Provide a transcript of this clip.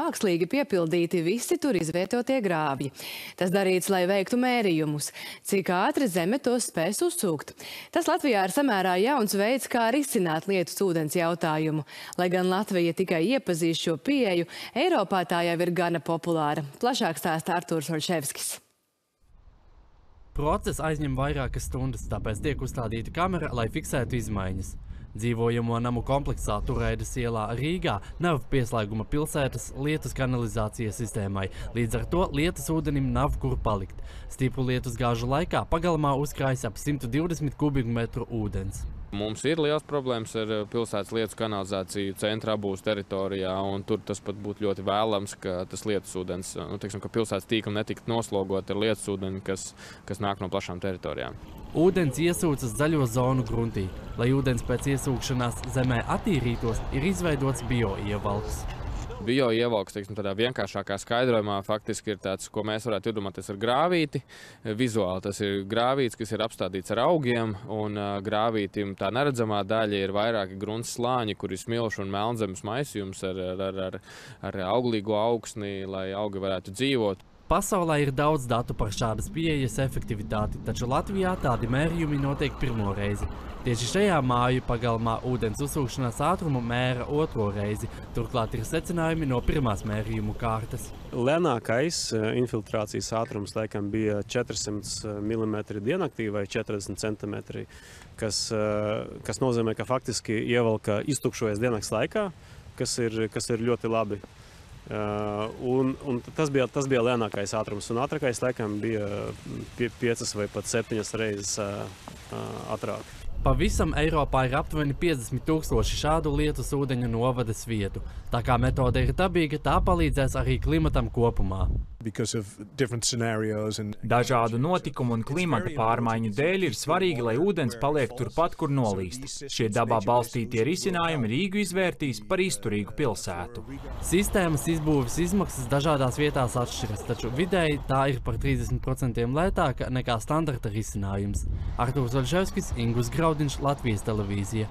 mākslīgi piepildīti visi tur izvietotie grāvji. Tas darīts, lai veiktu mērījumus, cik ātri zeme tos spēs uzsūkt. Tas Latvijā ir samērā jauns veids, kā risināt lietus ūdens jautājumu. Lai gan Latvija tikai iepazīst šo pieeju, Eiropā tā jau ir gana populāra. Plašāk stāsta Artūrs Olševskis. Process aizņem vairākas stundas, tāpēc tiek uzstādīta kamera, lai fiksētu izmaiņas. Dzīvojamo namu kompleksā Turēdas ielā Rīgā nav pieslēguma pilsētas lietus kanalizācijas sistēmai, līdz ar to lietus ūdenim nav kur palikt. Stipru lietus gāžu laikā pagalmā uzkrājas ap 120 kubikmetru ūdens. Mums ir liels problēmas ar pilsētas lietus kanalizāciju centra abūs teritorijā, un tur tas pat būtu ļoti vēlams, ka tas lietus ūdens, ka pilsētas tīkli netikt noslogot ar lietus ūdeni, kas nāk no plašām teritorijām. Ūdens iesūcas zaļo zonu gruntī. Lai ūdens pēc iesūkšanās zemē attīrītos, ir izveidots bioievalks. Bioievalks, tādā vienkāršākā skaidrojumā, faktiski ir tāds, ko mēs varētu iedomāties ar grāvīti. Vizuāli tas ir grāvīts, kas ir apstādīts ar augiem, un grāvītim tā neredzamā daļa ir vairāki grunts slāņi, kur ir smilšu un melnzemes maisījums ar auglīgo augsni, lai augi varētu dzīvot. Pasaulē ir daudz datu par šādas pieejas efektivitāti, taču Latvijā tādi mērījumi notiek pirmo reizi. Tieši šajā māju pagalmā ūdens uzsūkšanās ātrumu mēra otro reizi, turklāt ir secinājumi no pirmās mērījumu kārtas. Lēnākais infiltrācijas ātrums laikam bija 400 mm diennaktī vai 40 cm, kas nozīmē, ka faktiski ievalka iztukšojas diennakts laikā, kas ir ļoti labi. Un tas bija lēnākais ātrums, un ātrākais laikam bija 5 vai pat 7 reizes ātrāk. Pavisam Eiropā ir aptuveni 50 000 šādu lietus ūdeņu novades vietu. Tā kā metode ir dabīga, tā palīdzēs arī klimatam kopumā. Dažādu notikumu un klimata pārmaiņu dēļ ir svarīgi, lai ūdens paliek turpat, kur nolīstas. Šie dabā balstītie risinājumi Rīgu izvērtīs par izturīgu pilsētu. Sistēmas izbūves izmaksas dažādās vietās atšķiras, taču vidēji tā ir par 30% lētāka nekā standarta risinājums. Artūrs Olševskis, Ingus Graudiņš, Latvijas televīzija.